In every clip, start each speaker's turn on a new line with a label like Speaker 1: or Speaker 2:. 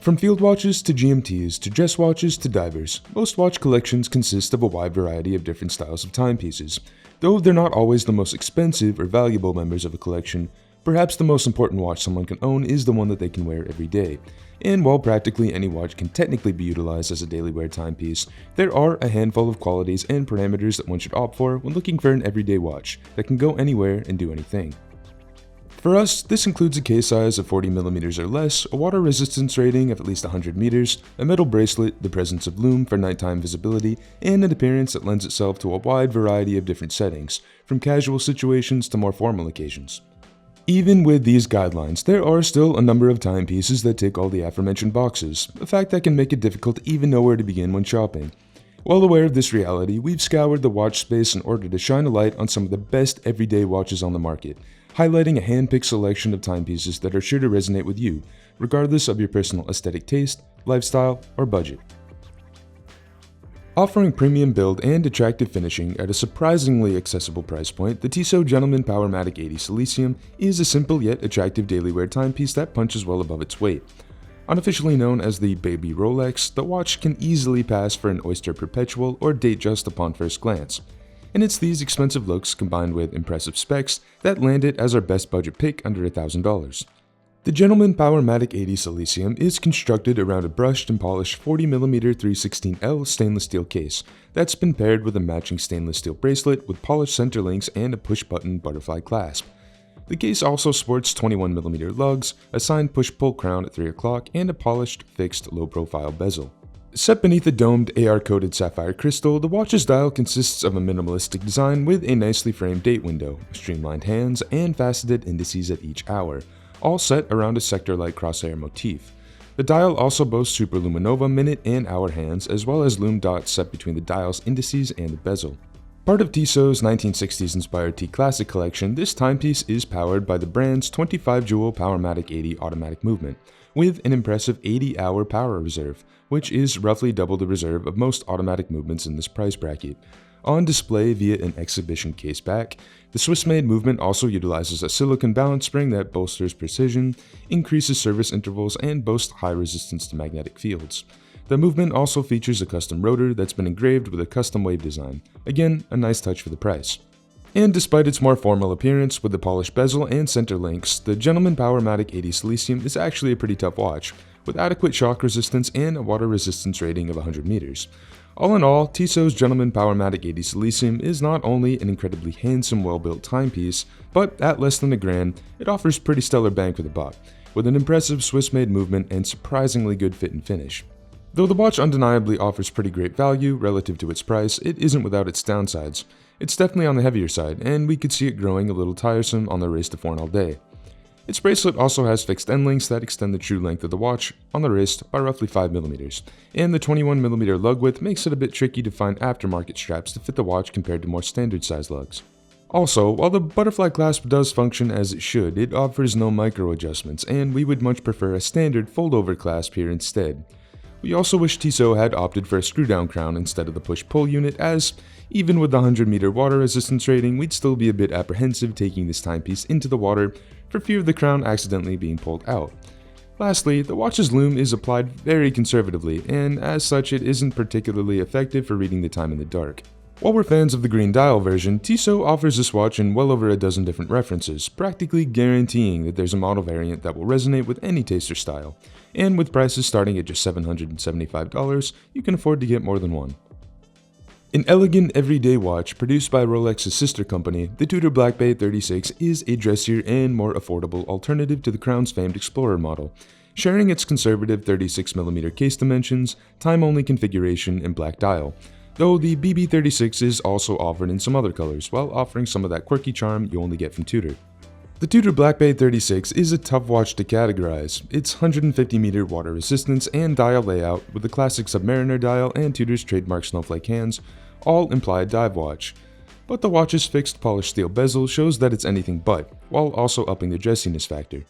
Speaker 1: From field watches to GMTs to dress watches to divers, most watch collections consist of a wide variety of different styles of timepieces. Though they're not always the most expensive or valuable members of a collection, perhaps the most important watch someone can own is the one that they can wear every day. And while practically any watch can technically be utilized as a daily wear timepiece, there are a handful of qualities and parameters that one should opt for when looking for an everyday watch that can go anywhere and do anything. For us, this includes a case size of 40mm or less, a water resistance rating of at least 100 meters, a metal bracelet, the presence of lume for nighttime visibility, and an appearance that lends itself to a wide variety of different settings, from casual situations to more formal occasions. Even with these guidelines, there are still a number of timepieces that tick all the aforementioned boxes, a fact that can make it difficult to even know where to begin when shopping. Well aware of this reality, we've scoured the watch space in order to shine a light on some of the best everyday watches on the market, highlighting a hand-picked selection of timepieces that are sure to resonate with you, regardless of your personal aesthetic taste, lifestyle, or budget. Offering premium build and attractive finishing at a surprisingly accessible price point, the Tissot Gentleman Powermatic 80 Silicium is a simple yet attractive daily wear timepiece that punches well above its weight. Unofficially known as the Baby Rolex, the watch can easily pass for an Oyster Perpetual or Datejust upon first glance. And it's these expensive looks combined with impressive specs that land it as our best budget pick under $1,000. The Gentleman Powermatic 80 Silicium is constructed around a brushed and polished 40mm 316L stainless steel case that's been paired with a matching stainless steel bracelet with polished center links and a push-button butterfly clasp. The case also sports 21mm lugs, a signed push-pull crown at 3 o'clock, and a polished, fixed, low-profile bezel. Set beneath a domed AR-coated sapphire crystal, the watch's dial consists of a minimalistic design with a nicely framed date window, streamlined hands, and faceted indices at each hour, all set around a sector-like crosshair motif. The dial also boasts superluminova minute and hour hands, as well as lume dots set between the dial's indices and the bezel. Part of Tissot's 1960s-inspired T-Classic collection, this timepiece is powered by the brand's 25-jewel Powermatic 80 automatic movement, with an impressive 80-hour power reserve, which is roughly double the reserve of most automatic movements in this price bracket. On display via an exhibition case back, the Swiss-made movement also utilizes a silicone balance spring that bolsters precision, increases service intervals, and boasts high resistance to magnetic fields. The movement also features a custom rotor that's been engraved with a custom wave design, again, a nice touch for the price. And despite its more formal appearance with the polished bezel and center links, the Gentleman Powermatic 80 Silicium is actually a pretty tough watch, with adequate shock resistance and a water resistance rating of 100 meters. All in all, Tissot's Gentleman Powermatic 80 Silicium is not only an incredibly handsome, well-built timepiece, but at less than $1,000, it offers pretty stellar bang for the buck, with an impressive Swiss-made movement and surprisingly good fit and finish. Though the watch undeniably offers pretty great value relative to its price, it isn't without its downsides. It's definitely on the heavier side, and we could see it growing a little tiresome on the race to forn all day. Its bracelet also has fixed end links that extend the true length of the watch on the wrist by roughly 5mm, and the 21mm lug width makes it a bit tricky to find aftermarket straps to fit the watch compared to more standard size lugs. Also, while the butterfly clasp does function as it should, it offers no micro adjustments, and we would much prefer a standard fold-over clasp here instead. We also wish Tissot had opted for a screw-down crown instead of the push-pull unit, as, even with the 100-meter water resistance rating, we'd still be a bit apprehensive taking this timepiece into the water for fear of the crown accidentally being pulled out. Lastly, the watch's lume is applied very conservatively, and as such it isn't particularly effective for reading the time in the dark. While we're fans of the green dial version, Tissot offers this watch in well over a dozen different references, practically guaranteeing that there's a model variant that will resonate with any taste or style. And with prices starting at just $775, you can afford to get more than one. An elegant everyday watch produced by Rolex's sister company, the Tudor Black Bay 36 is a dressier and more affordable alternative to the Crown's famed Explorer model, sharing its conservative 36mm case dimensions, time-only configuration, and black dial. Though the BB36 is also offered in some other colors, while offering some of that quirky charm you only get from Tudor. The Tudor Black Bay 36 is a tough watch to categorize. Its 150-meter water resistance and dial layout, with the classic Submariner dial and Tudor's trademark snowflake hands, all imply a dive watch. But the watch's fixed polished steel bezel shows that it's anything but, while also upping the dressiness factor.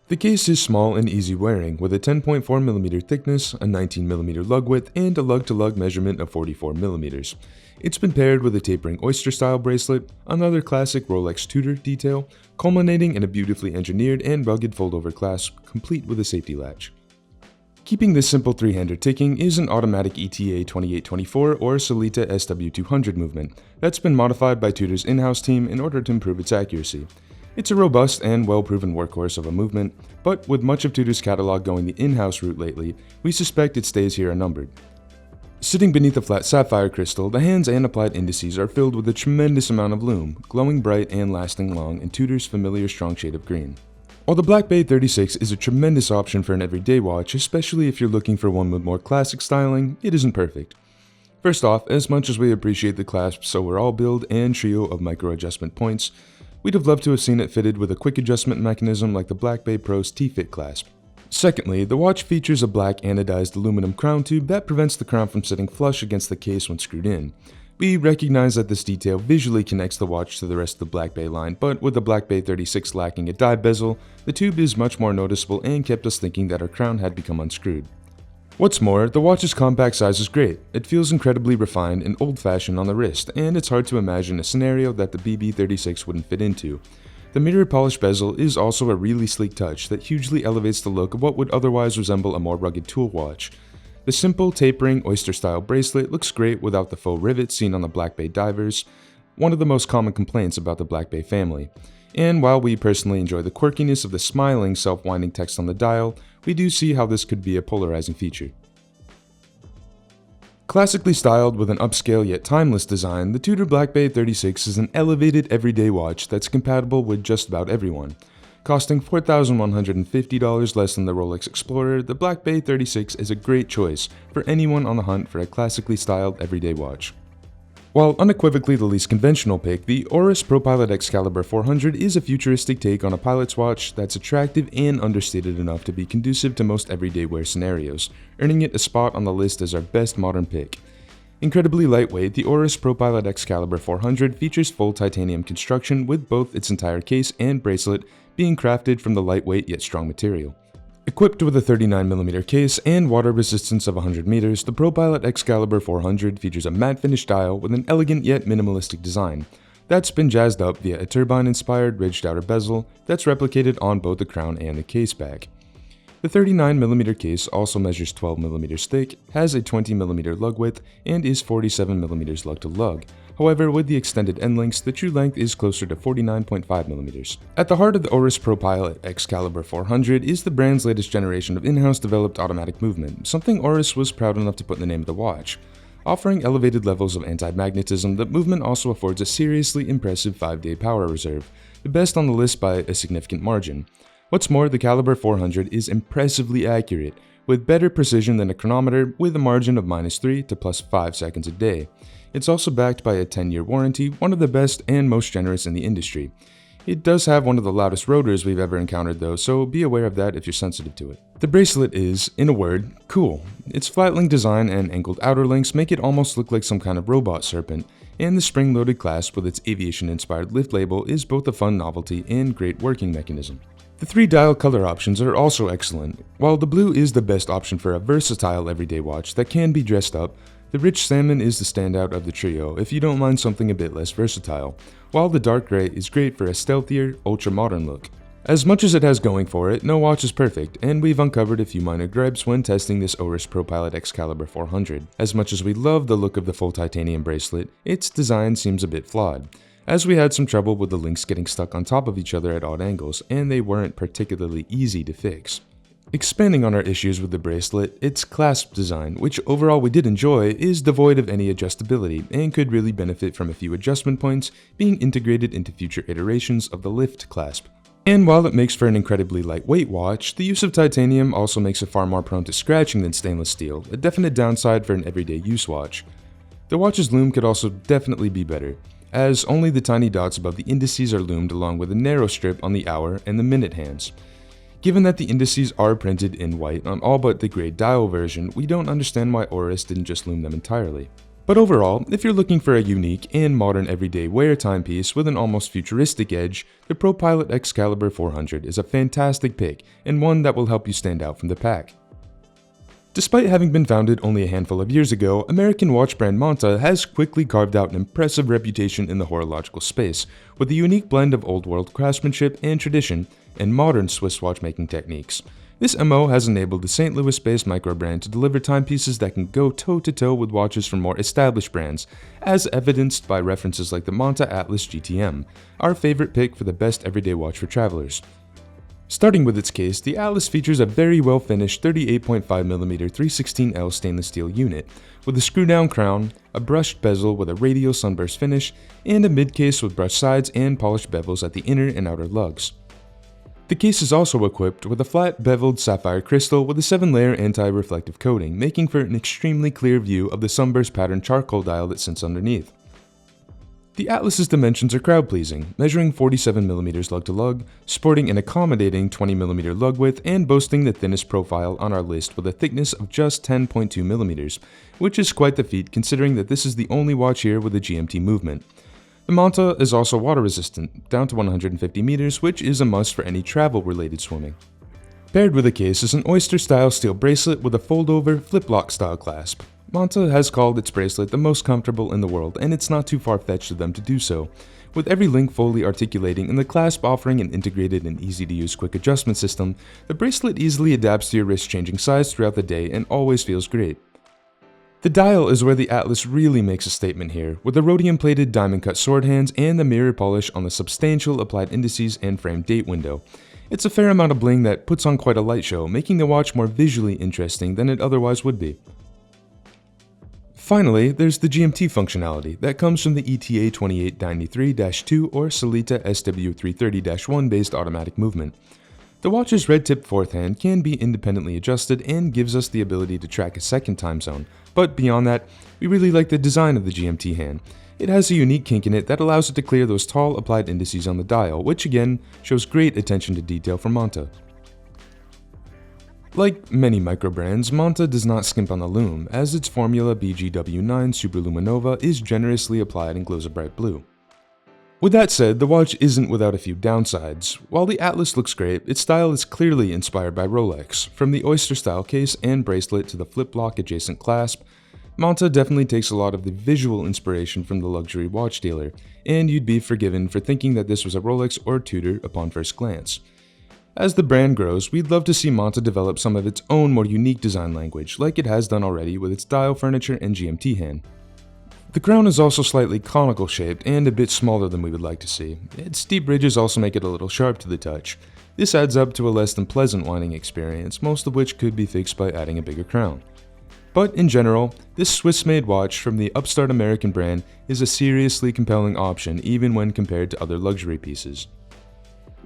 Speaker 1: The case is small and easy wearing, with a 10.4mm thickness, a 19mm lug width, and a lug-to-lug measurement of 44mm. It's been paired with a tapering oyster-style bracelet, another classic Rolex Tudor detail, culminating in a beautifully engineered and rugged fold-over clasp, complete with a safety latch. Keeping this simple three-hander ticking is an automatic ETA 2824 or Solita SW200 movement that's been modified by Tudor's in-house team in order to improve its accuracy. It's a robust and well-proven workhorse of a movement, but with much of Tudor's catalog going the in-house route lately, we suspect its days here are numbered. Sitting beneath a flat sapphire crystal, the hands and applied indices are filled with a tremendous amount of lume, glowing bright and lasting long in Tudor's familiar strong shade of green. While the Black Bay 36 is a tremendous option for an everyday watch, especially if you're looking for one with more classic styling, it isn't perfect. First off, as much as we appreciate the clasp's overall build and trio of micro adjustment points, we'd have loved to have seen it fitted with a quick adjustment mechanism like the Black Bay Pro's T-Fit clasp. Secondly, the watch features a black anodized aluminum crown tube that prevents the crown from sitting flush against the case when screwed in. We recognize that this detail visually connects the watch to the rest of the Black Bay line, but with the Black Bay 36 lacking a dive bezel, the tube is much more noticeable and kept us thinking that our crown had become unscrewed. What's more, the watch's compact size is great. It feels incredibly refined and old-fashioned on the wrist, and it's hard to imagine a scenario that the BB36 wouldn't fit into. The mirror polished bezel is also a really sleek touch that hugely elevates the look of what would otherwise resemble a more rugged tool watch. The simple, tapering, oyster-style bracelet looks great without the faux rivets seen on the Black Bay divers, one of the most common complaints about the Black Bay family. And while we personally enjoy the quirkiness of the smiling, self-winding text on the dial, we do see how this could be a polarizing feature. Classically styled with an upscale yet timeless design, the Tudor Black Bay 36 is an elevated everyday watch that's compatible with just about everyone. Costing $4,150 less than the Rolex Explorer, the Black Bay 36 is a great choice for anyone on the hunt for a classically styled everyday watch. While unequivocally the least conventional pick, the Oris ProPilot Calibre 400 is a futuristic take on a pilot's watch that's attractive and understated enough to be conducive to most everyday wear scenarios, earning it a spot on the list as our best modern pick. Incredibly lightweight, the Oris ProPilot Calibre 400 features full titanium construction with both its entire case and bracelet being crafted from the lightweight yet strong material. Equipped with a 39mm case and water resistance of 100 meters, the ProPilot Calibre 400 features a matte finish dial with an elegant yet minimalistic design that's been jazzed up via a turbine-inspired ridged outer bezel that's replicated on both the crown and the case back. The 39mm case also measures 12mm thick, has a 20mm lug width, and is 47mm lug to lug. However, with the extended end lengths, the true length is closer to 49.5mm. At the heart of the Oris ProPilot Calibre 400 is the brand's latest generation of in-house developed automatic movement, something Oris was proud enough to put in the name of the watch. Offering elevated levels of anti-magnetism, the movement also affords a seriously impressive 5-day power reserve, the best on the list by a significant margin. What's more, the Calibre 400 is impressively accurate, with better precision than a chronometer with a margin of -3 to +5 seconds a day. It's also backed by a 10-year warranty, one of the best and most generous in the industry. It does have one of the loudest rotors we've ever encountered though, so be aware of that if you're sensitive to it. The bracelet is, in a word, cool. Its flat-link design and angled outer links make it almost look like some kind of robot serpent, and the spring-loaded clasp with its aviation-inspired lift label is both a fun novelty and great working mechanism. The 3 dial color options are also excellent. While the blue is the best option for a versatile everyday watch that can be dressed up, the rich salmon is the standout of the trio if you don't mind something a bit less versatile, while the dark gray is great for a stealthier, ultra-modern look. As much as it has going for it, no watch is perfect, and we've uncovered a few minor gripes when testing this Oris ProPilot Calibre 400. As much as we love the look of the full titanium bracelet, its design seems a bit flawed, as we had some trouble with the links getting stuck on top of each other at odd angles, and they weren't particularly easy to fix. Expanding on our issues with the bracelet, its clasp design, which overall we did enjoy, is devoid of any adjustability and could really benefit from a few adjustment points being integrated into future iterations of the lift clasp. And while it makes for an incredibly lightweight watch, the use of titanium also makes it far more prone to scratching than stainless steel, a definite downside for an everyday use watch. The watch's lume could also definitely be better, as only the tiny dots above the indices are lumed along with a narrow strip on the hour and the minute hands. Given that the indices are printed in white on all but the gray dial version, we don't understand why Oris didn't just loom them entirely. But overall, if you're looking for a unique and modern everyday wear timepiece with an almost futuristic edge, the ProPilot Calibre 400 is a fantastic pick and one that will help you stand out from the pack. Despite having been founded only a handful of years ago, American watch brand Monta has quickly carved out an impressive reputation in the horological space, with a unique blend of old-world craftsmanship and tradition and modern Swiss watchmaking techniques. This MO has enabled the St. Louis-based micro brand to deliver timepieces that can go toe-to-toe with watches from more established brands, as evidenced by references like the Monta Atlas GTM, our favorite pick for the best everyday watch for travelers. Starting with its case, the Atlas features a very well-finished 38.5mm 316L stainless steel unit, with a screw-down crown, a brushed bezel with a radial sunburst finish, and a mid-case with brushed sides and polished bevels at the inner and outer lugs. The case is also equipped with a flat beveled sapphire crystal with a 7-layer anti-reflective coating, making for an extremely clear view of the sunburst pattern charcoal dial that sits underneath. The Atlas's dimensions are crowd-pleasing, measuring 47mm lug to lug, sporting an accommodating 20mm lug width, and boasting the thinnest profile on our list with a thickness of just 10.2mm, which is quite the feat considering that this is the only watch here with a GMT movement. The Monta is also water resistant, down to 150 meters, which is a must for any travel-related swimming. Paired with the case is an oyster-style steel bracelet with a fold-over flip-lock style clasp. Monta has called its bracelet the most comfortable in the world, and it's not too far-fetched of them to do so, with every link fully articulating and the clasp offering an integrated and easy-to-use quick adjustment system. The bracelet easily adapts to your wrist-changing size throughout the day and always feels great. The dial is where the Atlas really makes a statement here, with the rhodium-plated diamond-cut sword hands and the mirror polish on the substantial applied indices and framed date window. It's a fair amount of bling that puts on quite a light show, making the watch more visually interesting than it otherwise would be. Finally, there's the GMT functionality that comes from the ETA 2893-2 or Sellita SW330-1 based automatic movement. The watch's red-tipped fourth hand can be independently adjusted and gives us the ability to track a second time zone, but beyond that, we really like the design of the GMT hand. It has a unique kink in it that allows it to clear those tall applied indices on the dial, which again shows great attention to detail from Monta. Like many micro brands, Monta does not skimp on the lume, as its Formula BGW9 Superluminova is generously applied and glows a bright blue. With that said, the watch isn't without a few downsides. While the Atlas looks great, its style is clearly inspired by Rolex. From the oyster-style case and bracelet to the flip-lock adjacent clasp, Monta definitely takes a lot of the visual inspiration from the luxury watch dealer, and you'd be forgiven for thinking that this was a Rolex or Tudor upon first glance. As the brand grows, we'd love to see Monta develop some of its own more unique design language, like it has done already with its dial furniture and GMT hand. The crown is also slightly conical shaped and a bit smaller than we would like to see. Its steep ridges also make it a little sharp to the touch. This adds up to a less than pleasant winding experience, most of which could be fixed by adding a bigger crown. But in general, this Swiss-made watch from the upstart American brand is a seriously compelling option even when compared to other luxury pieces.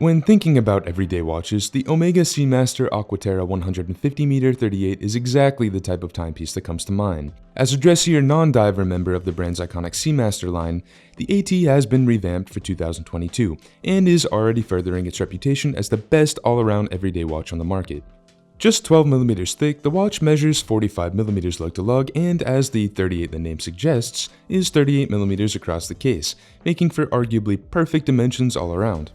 Speaker 1: When thinking about everyday watches, the Omega Seamaster Aqua Terra 150m 38 is exactly the type of timepiece that comes to mind. As a dressier non-diver member of the brand's iconic Seamaster line, the AT has been revamped for 2022 and is already furthering its reputation as the best all-around everyday watch on the market. Just 12mm thick, the watch measures 45mm lug to lug and, as the 38 the name suggests, is 38mm across the case, making for arguably perfect dimensions all around.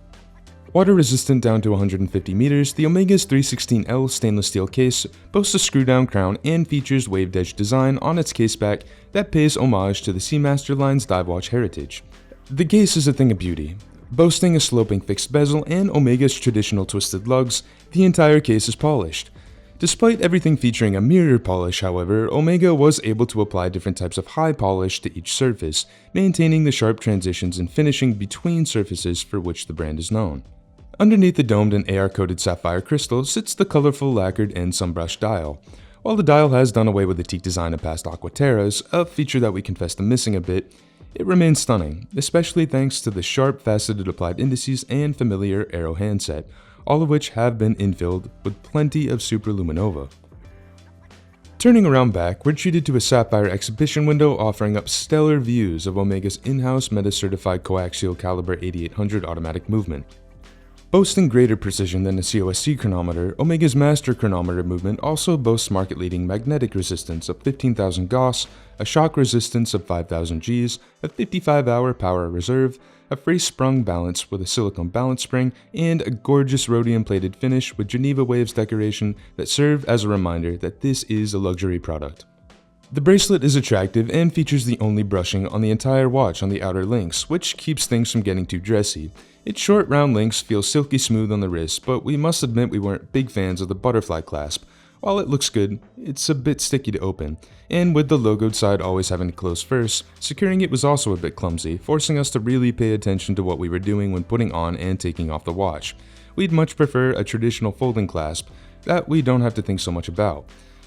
Speaker 1: Water resistant down to 150 meters, the Omega's 316L stainless steel case boasts a screw-down crown and features waved edge design on its caseback that pays homage to the Seamaster line's dive watch heritage. The case is a thing of beauty. Boasting a sloping fixed bezel and Omega's traditional twisted lugs, the entire case is polished. Despite everything featuring a mirror polish, however, Omega was able to apply different types of high polish to each surface, maintaining the sharp transitions and finishing between surfaces for which the brand is known. Underneath the domed and AR-coated sapphire crystal sits the colorful lacquered and sunbrushed dial. While the dial has done away with the teak design of past Aqua Terras, a feature that we confess to missing a bit, it remains stunning, especially thanks to the sharp faceted applied indices and familiar arrow handset, all of which have been infilled with plenty of Superluminova. Turning around back, we're treated to a sapphire exhibition window offering up stellar views of Omega's in-house meta-certified coaxial Calibre 8800 automatic movement. Boasting greater precision than the COSC chronometer, Omega's master chronometer movement also boasts market-leading magnetic resistance of 15,000 Gauss, a shock resistance of 5,000 Gs, a 55-hour power reserve, a free-sprung balance with a silicone balance spring, and a gorgeous rhodium-plated finish with Geneva Waves decoration that serve as a reminder that this is a luxury product. The bracelet is attractive and features the only brushing on the entire watch on the outer links, which keeps things from getting too dressy. Its short round links feel silky smooth on the wrist, but we must admit we weren't big fans of the butterfly clasp. While it looks good, it's a bit sticky to open, and with the logoed side always having to close first, securing it was also a bit clumsy, forcing us to really pay attention to what we were doing when putting on and taking off the watch. We'd much prefer a traditional folding clasp that we don't have to think so much about.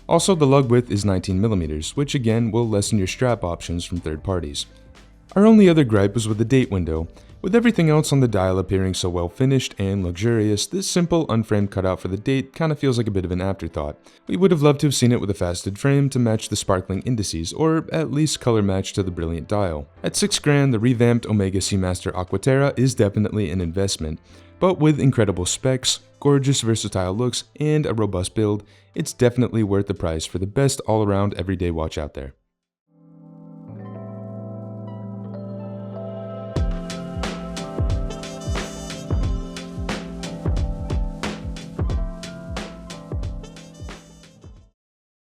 Speaker 1: Also, the lug width is 19mm, which again will lessen your strap options from third parties. Our only other gripe was with the date window. With everything else on the dial appearing so well finished and luxurious, this simple unframed cutout for the date kinda feels like a bit of an afterthought. We would have loved to have seen it with a faceted frame to match the sparkling indices, or at least color match to the brilliant dial. At $6,000, the revamped Omega Seamaster Aqua Terra is definitely an investment, but with incredible specs, gorgeous versatile looks, and a robust build, it's definitely worth the price for the best all-around everyday watch out there.